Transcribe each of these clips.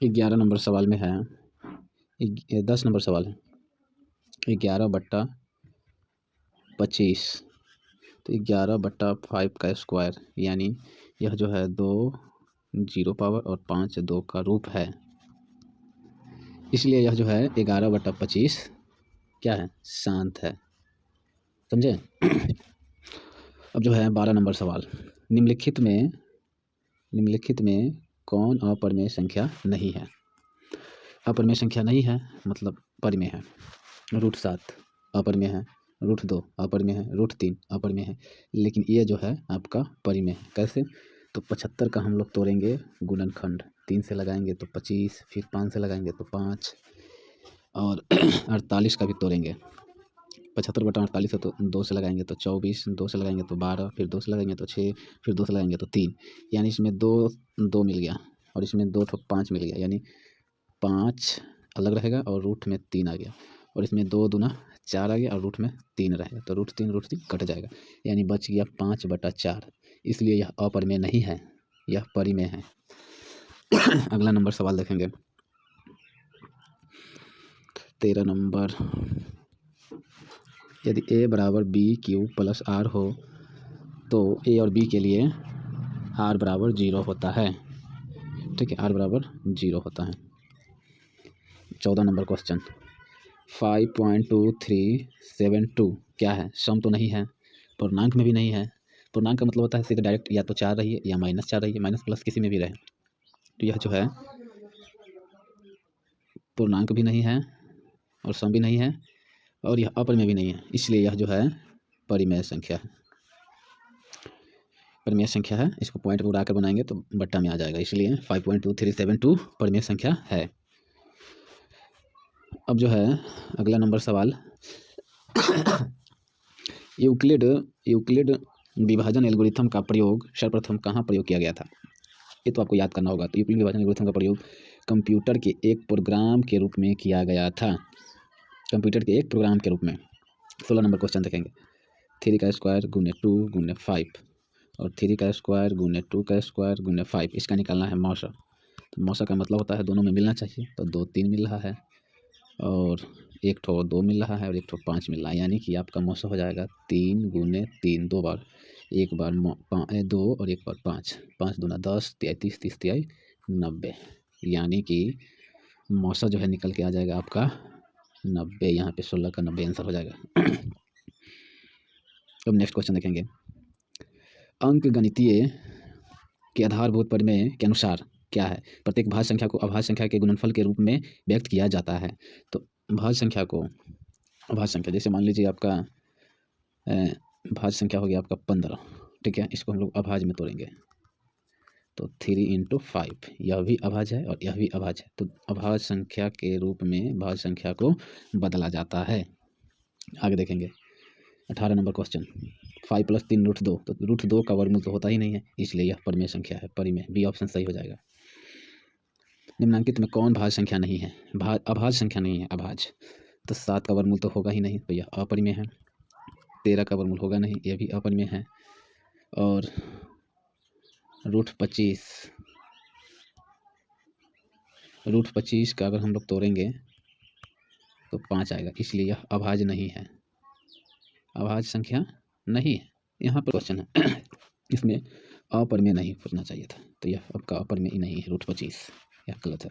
11 number सवाल में है, 10 नंबर सवाल है, 11/25। तो 11/5 का स्क्वायर, यानी यह जो है 2 जीरो पावर और 5 2 का रूप है, इसलिए यह जो है 11/25 क्या है, शांत है। समझे। अब जो है 12 नंबर सवाल, निम्नलिखित में कौन अपरिमेय संख्या नहीं है। अपरिमेय संख्या नहीं है मतलब परिमेय है। √7 अपरिमेय है, √2 अपरिमेय है, √3 अपरिमेय है, लेकिन ये जो है आपका परिमेय है। कैसे, तो 75 का हम लोग तोड़ेंगे गुणनखंड, 3 से लगाएंगे तो 25, फिर 5 से लगाएंगे तो 5, और 48 का भी तोड़ेंगे। 75/48 है तो 2 से लगाएंगे तो 24, 2 से लगाएंगे तो 12, फिर 2 से लगाएंगे तो 6, फिर 2 से लगाएंगे तो 3, यानी इसमें 2 मिल गया और इसमें 2 ठो 5 मिल गया, यानी 5 अलग रहेगा और रूट में 3 आ गया, और इसमें 2 दूना 4 आ गया और रूट में 3 रहेगा, तो √3 कट जाएगा, यानी बच गया 5/4। इसलिए यह अपरिमेय नहीं है, यह परिमेय है। अगला नंबर सवाल देखेंगे, 13 नंबर, यदि a बराबर b³ + r हो तो a और b के लिए r बराबर 0 होता है। ठीक है, r बराबर 0 होता है। 14 नंबर क्वेश्चन, 5.2372 क्या है, सम तो नहीं है, पूर्णांक में भी नहीं है। पूर्णांक का मतलब होता है सीधे डायरेक्ट या तो 4 रही है या -4 रही है, माइनस प्लस किसी में भी रहे। तो यह जो है पूर्णांक भी नहीं है और सम भी नहीं है और यह अपरिमेय भी नहीं है, इसलिए यह जो है परिमेय संख्या है। परिमेय संख्या है, इसको पॉइंट पर उड़ा कर बनाएंगे तो बट्टा में आ जाएगा, इसलिए 5.2372 परिमेय संख्या है। अब जो है अगला नंबर सवाल, यूक्लिड विभाजन एल्गोरिथम का प्रयोग सर्वप्रथम कहाँ प्रयोग किया गया था। ये तो आपको याद करना होगा। तो यूक्लिड विभाजन एल्गोरिथम का प्रयोग कंप्यूटर के एक प्रोग्राम के रूप में किया गया था। कंप्यूटर के एक प्रोग्राम के रूप में। 16 नंबर क्वेश्चन देखेंगे, 3 का स्क्वायर गुने 2 गुने 5 और 3 का स्क्वायर गुने 2 का स्क्वायर गुने 5, इसका निकालना है मौसा। तो मौसा का मतलब होता है दोनों में मिलना चाहिए, तो 2 3 मिल रहा है और एक ठो 2 मिल रहा है और एक ठो 5 मिल रहा है, यानी कि आपका मौसा हो जाएगा 3 गुने 3, 2 बार, एक बार 2 और एक बार 5, 5 दूना 10, 33 30 तिहाई 90, यानी कि मौसा जो है निकल के आ जाएगा आपका 90। यहाँ पे 16 का 90 आंसर हो जाएगा। अब नेक्स्ट क्वेश्चन देखेंगे, अंक गणितीय के आधारभूत परिमेय के अनुसार क्या है। प्रत्येक भाज्य संख्या को अभाज्य संख्या के गुणनफल के रूप में व्यक्त किया जाता है। तो भाज्य संख्या को, अभाज्य संख्या जैसे मान लीजिए आपका भाज्य संख्या हो गया आपका 15, ठीक है, इसको हम लोग अभाज्य में तोड़ेंगे तो 3 × 5, यह भी अभाज्य है और यह भी अभाज्य है। तो अभाज्य संख्या के रूप में भाज्य संख्या को बदला जाता है। आगे देखेंगे 18 नंबर क्वेश्चन, 5 + 3 √2, तो √2 का वर्गमूल तो होता ही नहीं है, इसलिए यह परिमेय संख्या है। परिमेय, बी ऑप्शन सही हो जाएगा। निम्नांकित में कौन भाज्य संख्या नहीं है, अभाज्य संख्या नहीं है, अभाज्य। तो 7 का वर्गमूल तो होगा ही नहीं, तो यह अपरिमेय है। 13 का वर्गमूल होगा नहीं, यह भी अपरिमेय है। और √25 का अगर हम लोग तोड़ेंगे तो 5 आएगा, इसलिए यह अभाज्य नहीं है, अभाज्य संख्या नहीं है। यहाँ पर क्वेश्चन है इसमें अपरिमेय नहीं पूछना चाहिए था, तो यह आपका अपरिमेय नहीं है, √25, यह गलत है।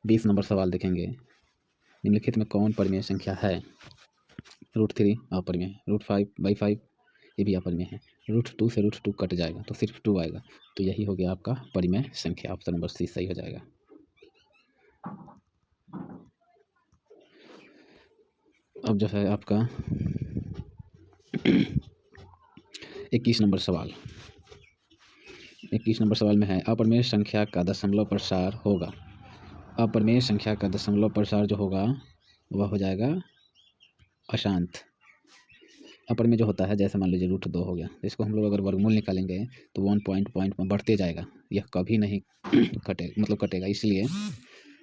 20 नंबर सवाल देखेंगे, निम्नलिखित में कौन परिमेय संख्या है। √3 अपरिमेय है, √5/5 ये भी अपरिमेय है, √2 से √2 कट जाएगा तो सिर्फ 2 आएगा, तो यही हो गया आपका परिमेय संख्या। ऑप्शन नंबर सी सही हो जाएगा। अब जो है आपका 21 नंबर सवाल, 21 नंबर सवाल में है, अपरिमेय संख्या का दशमलव प्रसार होगा। अपरिमेय संख्या का दशमलव प्रसार जो होगा वह हो जाएगा अशांत। अपरिमेय जो होता है, जैसे मान लीजिए √2 हो गया, इसको हम लोग अगर वर्गमूल निकालेंगे तो 1 पॉइंट में बढ़ते जाएगा, यह कभी नहीं कटेगा, इसलिए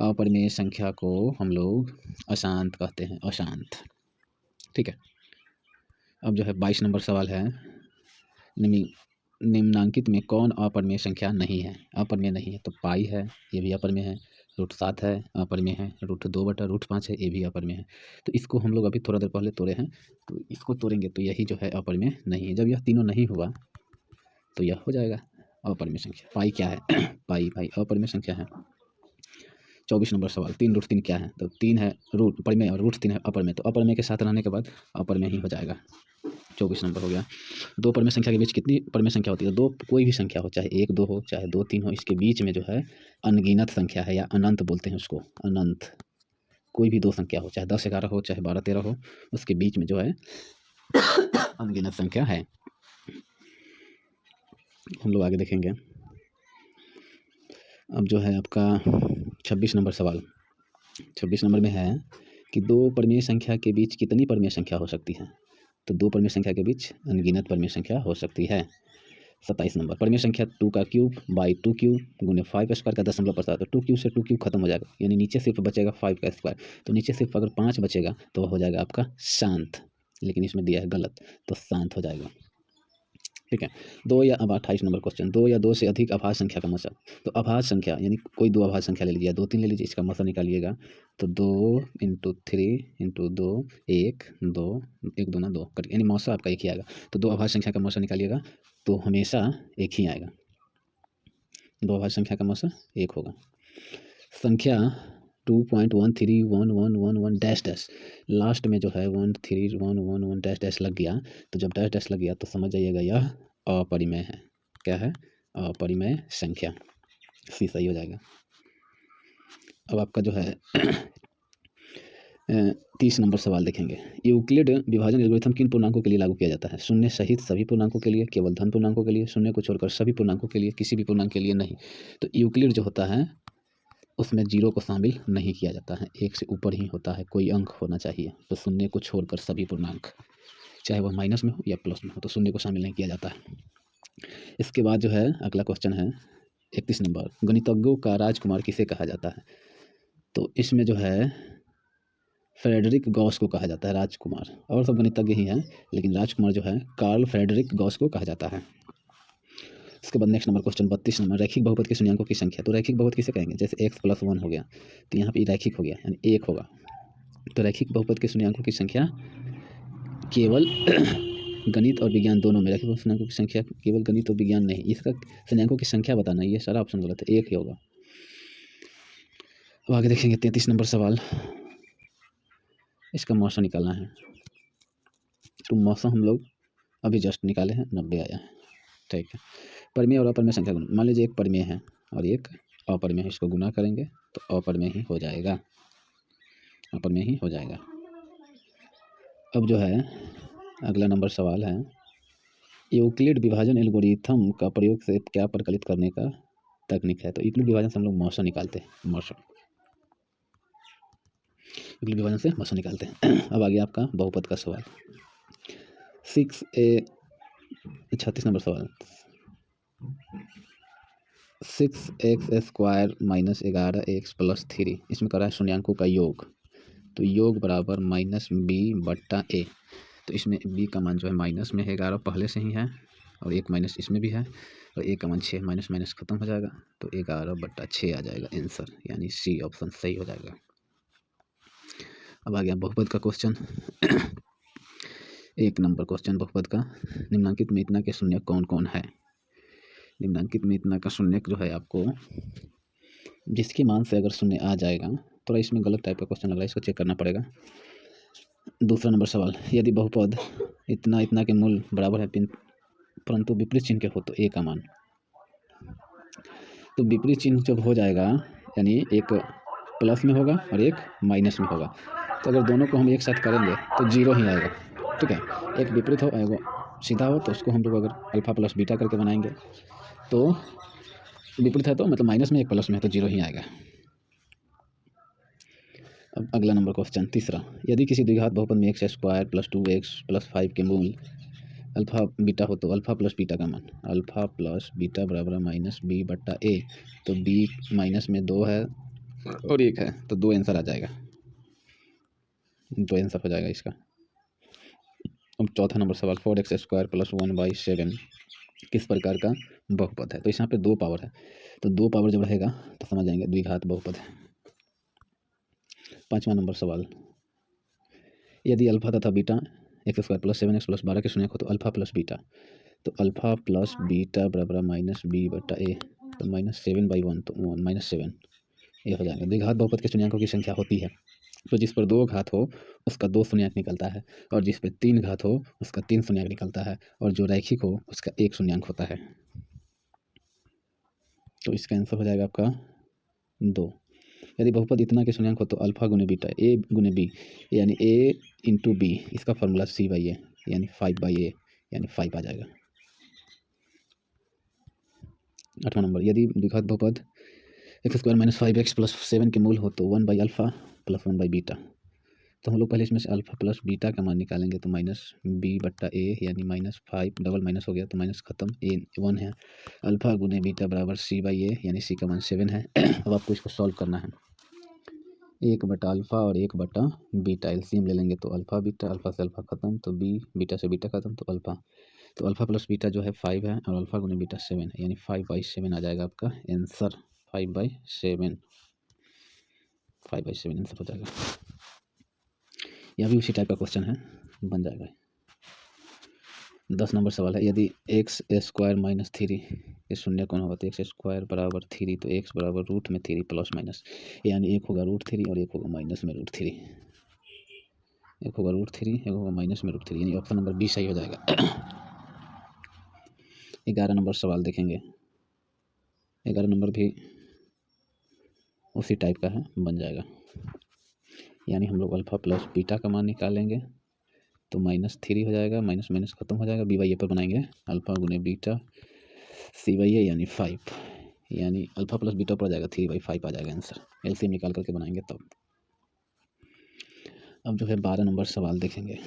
अपरिमेय संख्या को हम लोग अशांत कहते हैं, अशांत। ठीक है। अब जो है 22 नंबर सवाल है, निम्नांकित में कौन अपरिमेय संख्या नहीं है। अपरिमेय नहीं है तो पाई है, ये भी अपरिमेय है, √7 है अपर में है, √2/√5 है, ये भी अपर में है। तो इसको हम लोग अभी थोड़ा देर पहले तोड़े हैं, तो इसको तोड़ेंगे तो यही जो है अपर में नहीं है। जब यह तीनों नहीं हुआ तो यह हो जाएगा अपर में संख्या। पाई क्या है? पाई भाई अपर में संख्या है। 24 नंबर सवाल, 3√3 क्या है? तो 3 है रूट अपर में और √3 है अपर में, तो अपर में के साथ रहने के बाद अपर में ही हो जाएगा। 24 नंबर हो गया। दो परमेय संख्या के बीच कितनी परमेय संख्या होती है? दो कोई भी संख्या हो, चाहे 1 2 हो, चाहे 2 3 हो, इसके बीच में जो है अनगिनत संख्या है, या अनंत बोलते हैं उसको, अनंत। कोई भी दो संख्या हो, चाहे 10 11 हो, चाहे 12 13 हो, उसके बीच में जो है अनगिनत संख्या है। हम लोग आगे देखेंगे। अब जो है आपका 26 नंबर सवाल। 26 नंबर में है कि दो परमेय संख्या के बीच कितनी परमेय संख्या हो सकती है? तो दो परमेय संख्या के बीच अनगिनत परमेय संख्या हो सकती है। 27 नंबर, परमेय संख्या 2 का क्यूब बाई 2 क्यूब गुने 5 स्क्वायर का दशमलव प्रसार। तो 2 क्यूब से 2 क्यूब खत्म हो जाएगा, यानी नीचे सिर्फ बचेगा 5 का स्क्वायर। तो नीचे सिर्फ अगर 5 बचेगा तो वह हो जाएगा आपका शांत, लेकिन इसमें दिया है गलत, तो शांत हो जाएगा। ठीक है। 2 या अब 28 नंबर क्वेश्चन, 2 या 2 से अधिक अभाज्य संख्या का मौसा। तो अभाज्य संख्या यानी कोई दो अभाज्य संख्या ले लीजिए, 2 3 ले लीजिए, इसका मौसा निकालिएगा। तो 2 × 3 × 2 1 2 1 2 2 कट, यानी मौसा आपका एक ही आएगा। तो दो अभाज्य संख्या का मौसा निकालिएगा तो हमेशा एक ही आएगा। दो अभाज्य संख्या का मौसा एक होगा। संख्या 2.131111 डैश डैश, लास्ट में जो है 13111 डैश डैश लग गया, तो जब डैश डैश लग गया तो समझ जाइएगा यह अपरिमेय है। क्या है? अपरिमेय संख्या। सी सही हो जाएगा। अब आपका जो है 30 नंबर सवाल देखेंगे। यूक्लिड विभाजन एल्गोरिथम किन पूर्णांकों के लिए लागू किया जाता है? शून्य सहित सभी पूर्णांकों के लिए, केवल धन पूर्णांकों के लिए, शून्य को छोड़कर सभी पूर्णांकों के लिए, किसी भी पूर्णांक के लिए नहीं। तो यूक्लिड जो होता है उसमें 0 को शामिल नहीं किया जाता है, 1 से ऊपर ही होता है, कोई अंक होना चाहिए। तो शून्य को छोड़कर सभी पूर्णांक, चाहे वह माइनस में हो या प्लस में हो, तो शून्य को शामिल नहीं किया जाता है। इसके बाद जो है अगला क्वेश्चन है 31 नंबर, गणितज्ञों का राजकुमार किसे कहा जाता है? तो इसमें जो है फ्रेडरिक गॉस को कहा जाता है राजकुमार, और सब गणितज्ञ ही हैं, लेकिन राजकुमार जो है कार्ल फ्रेडरिक गॉस को कहा जाता है। इसके बाद नेक्स्ट नंबर क्वेश्चन 32 नंबर, रैखिक बहुपद के शून्याङ्कों की संख्या। तो रैखिक बहुपद किसे कहेंगे? जैसे x+1 हो गया, तो यहाँ पे रैखिक हो गया, यानी 1 होगा। तो रैखिक बहुपद के शून्याङ्कों की संख्या केवल गणित और विज्ञान दोनों में, रैखिक शून्याङ्कों की संख्या केवल गणित और विज्ञान नहीं, इसका शून्याङ्कों की संख्या बताना, ये सारा ऑप्शन गलत है, 1 ही होगा। अब आगे देखेंगे 33 नंबर सवाल, इसका मौसा निकालना है। तो मौसा हम लोग अभी जस्ट निकाले हैं, 90 आया है। ठीक है। परमेय और अपरमेय संख्या गुना, मान लीजिए एक परमेय है और एक अपरमेय है, इसको गुना करेंगे तो अपरमेय ही हो जाएगा, अपरमेय ही हो जाएगा। अब जो है अगला नंबर सवाल है, यूक्लिड विभाजन एल्गोरिथम का प्रयोग से क्या प्रकलित करने का तकनीक है? तो यूक्लिड विभाजन से हम लोग मौसा निकालते हैं, मौसा, यूक्लिड विभाजन से मौसा निकालते हैं। अब आ गया आपका बहुपद का सवाल, 36 नंबर सवाल, 6x² - 11x + 3, इसमें कर रहा है शून्याङ्कों का योग। तो योग बराबर -b/a। तो इसमें b का मान जो है माइनस में है, 11 पहले से ही है, और एक माइनस इसमें भी है, और a का मान 6, माइनस माइनस खत्म हो जाएगा, तो 11/6 आ जाएगा आंसर, यानी सी ऑप्शन सही हो जाएगा। अब आ गया बहुपद का क्वेश्चन। 1 नंबर क्वेश्चन बहुपद का, निम्नांकित में इतना के शून्य कौन कौन है? निम्नांकित में इतना का शून्य जो है आपको, जिसके मान से अगर शून्य आ जाएगा, थोड़ा इसमें गलत टाइप का क्वेश्चन लग रहा है, इसको चेक करना पड़ेगा। दूसरा नंबर सवाल, यदि बहुपद इतना के मूल बराबर है परंतु विपरीत चिन्ह के हो तो a का मान। तो विपरीत चिन्ह जब हो जाएगा, यानी एक प्लस में होगा और एक माइनस में होगा, तो अगर दोनों को हम एक साथ करेंगे तो 0 ही आएगा। ठीक है। एक विपरीत हो, एगो सीधा हो, तो उसको हम लोग अगर अल्फा प्लस बीटा करके बनाएंगे, तो विपरीत है तो मतलब माइनस में, एक प्लस में है तो 0 ही आएगा। अब अगला नंबर क्वेश्चन तीसरा, यदि किसी द्विघात बहुपद में x² + 2x + 5 के मूल अल्फा बीटा हो तो अल्फा प्लस बीटा का मान, अल्फा प्लस बीटा बराबर -b/a। तो b माइनस में 2 है और 1 है, तो 2 आंसर आ जाएगा, 2 आंसर हो जाएगा इसका। अब चौथा नंबर सवाल, 4x² + 1/7 किस प्रकार का बहुपद है? तो यहाँ पे 2 पावर है, तो 2 पावर जब रहेगा तो समझ जाएंगे द्विघात बहुपद है। 5वां नंबर सवाल, यदि अल्फा तथा बीटा x² + 7x + 12 के शून्यक हो तो अल्फा प्लस बीटा, तो अल्फा प्लस बीटा बराबर माइनस बी बटा ए, तो -7/1 तो -7 ये हो जाएगा। द्विघात बहुपद के शून्यकों की संख्या होती है तो जिस पर 2 घात हो उसका 2 शून्यक निकलता है, और जिस पर 3 घात हो उसका 3 शून्यक निकलता है, और जो रैखिक हो उसका 1 शून्यक होता है। तो इसका आंसर हो जाएगा आपका 2। यदि बहुपद इतना के शून्यक हो तो अल्फा गुने बीटा ए गुने बी यानी ए इंटू बी, इसका फॉर्मूला c/a यानी 5/a यानी 5 आ जाएगा। 8वां नंबर, यदि द्विघात बहुपद x² - 5x + 7 के मूल हो तो 1/अल्फा + 1/बीटा, तो हम लोग पहले इसमें से अल्फा प्लस बीटा का मान निकालेंगे तो -b/a यानी -5 डबल माइनस हो गया तो माइनस खत्म, a 1 है, अल्फा गुने बीटा बराबर c/a यानी c का मान 7 है। अब आपको इसको सॉल्व करना है, 1/अल्फा और 1/बीटा एलसीएम ले लेंगे तो अल्फा बीटा, अल्फा से अल्फा खत्म तो b, बीटा से बीटा खत्म तो अल्फा, तो अल्फा प्लस बीटा जो है 5 है और अल्फा गुने बीटा 7 है यानी 5/7 आ जाएगा आपका आंसर। 5/7 आंसर हो जाएगा। यह भी उसी टाइप का क्वेश्चन है, बन जाएगा। 10 नंबर सवाल है, यदि x² - 3 ये शून्य कौन होगा तो x² बराबर 3 तो x बराबर √3 प्लस माइनस, यानी एक होगा √3 और एक होगा माइनस में √3, एक होगा √3 एक होगा माइनस में √3 यानी ऑप्शन नंबर बी सही हो जाएगा। 11 नंबर सवाल देखेंगे, 11 नंबर भी उसी टाइप का है, बन जाएगा। यानी हम लोग अल्फा प्लस बीटा का मान निकालेंगे तो -3 हो जाएगा, माइनस माइनस खत्म हो जाएगा, b/a पर बनाएंगे अल्फा गुने बीटा c/a यानी 5, यानी अल्फा प्लस बीटा पर आ जाएगा 3/5 आ जाएगा आंसर, एलसीएम निकाल करके बनाएंगे तब। अब जो है 12 नंबर सवाल देखेंगे।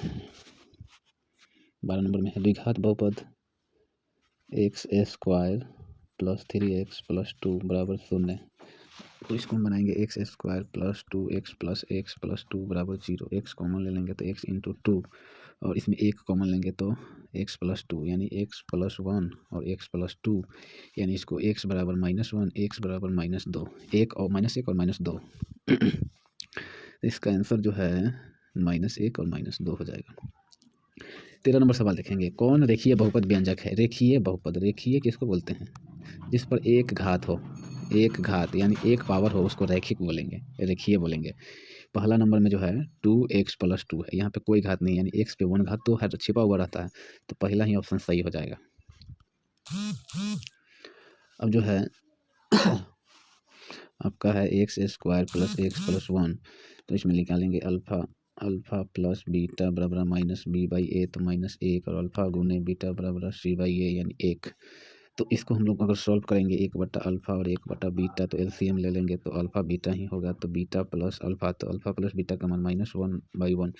12 नंबर में है द्विघात बहुपद x² + 3x + 2 बराबर 0, तो इसको हम बनाएंगे x² + 2x + x + 2 बराबर 0, x कॉमन ले लेंगे तो x इंटू 2 और इसमें 1 कॉमन लेंगे तो x + 2 यानी x + 1 और x + 2 यानी इसको x बराबर -1 x बराबर -2, 1 और -1 और -2 इसका आंसर जो है -1 और -2 हो जाएगा। 13 नंबर सवाल देखेंगे, कौन रेखीय बहुपद व्यंजक है? रेखीय बहुपद, रेखीय किसको बोलते हैं? जिस पर एक घात हो, एक घात यानी एक पावर हो उसको रैखिक बोलेंगे, रेखीय बोलेंगे। पहला नंबर में जो है 2x + 2 है, यहाँ पे कोई घात नहीं यानी x पे 1 घात तो है, छिपा हुआ रहता है, तो पहला ही ऑप्शन सही हो जाएगा। अब जो है आपका है x² + x + 1, तो इसमें निकालेंगे अल्फा प्लस बीटा बराबर -b/a तो -1 और अल्फा गुने बीटा बराबर c/a यानी 1, तो इसको हम लोग अगर सॉल्व करेंगे 1/अल्फा और 1/बीटा तो एलसीएम ले लेंगे तो अल्फा बीटा ही होगा, तो बीटा प्लस अल्फा तो अल्फा प्लस बीटा का मान -1/1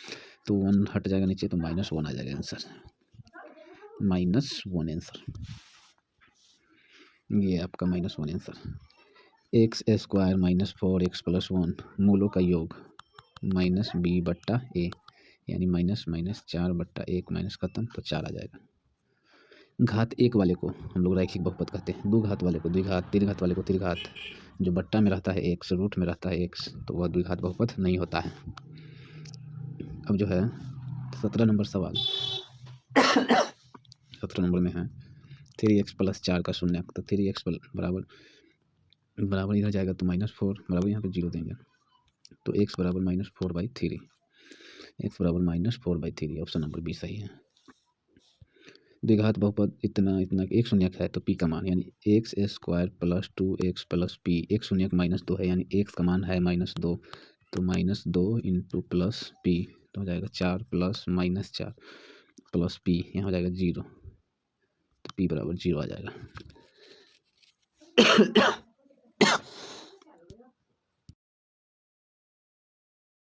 तो 1 हट जाएगा नीचे तो -1 आ जाएगा आंसर, -1 आंसर, ये आपका -1 आंसर। x² - 4x + 1 मूलों का योग -b/a यानी -4/1 माइनस खत्म तो 4 आ जाएगा। घात 1 वाले को हम लोग रैखिक बहुपद कहते हैं, 2 घात वाले को द्विघात, 3 घात वाले को त्रिघात, जो बट्टा में रहता है x, रूट में रहता है x तो वह द्विघात बहुपद नहीं होता है। अब जो है 17 नंबर सवाल 17 नंबर में है 3x + 4 का शून्यक, तो 3x बराबर इधर जाएगा तो -4 बराबर यहाँ पे 0 देंगे तो x बराबर -4/3, x बराबर -4/3 ऑप्शन नंबर बी सही है। द्विघात बहुपद इतना एक शून्यक है तो p का मान यानी x² + 2x + p, एक शून्यक -2 है यानी x का मान है -2 तो -2 इंटू प्लस p तो हो जाएगा 4 + -4 प्लस p, यहाँ हो जाएगा 0 तो p बराबर 0 आ जाएगा।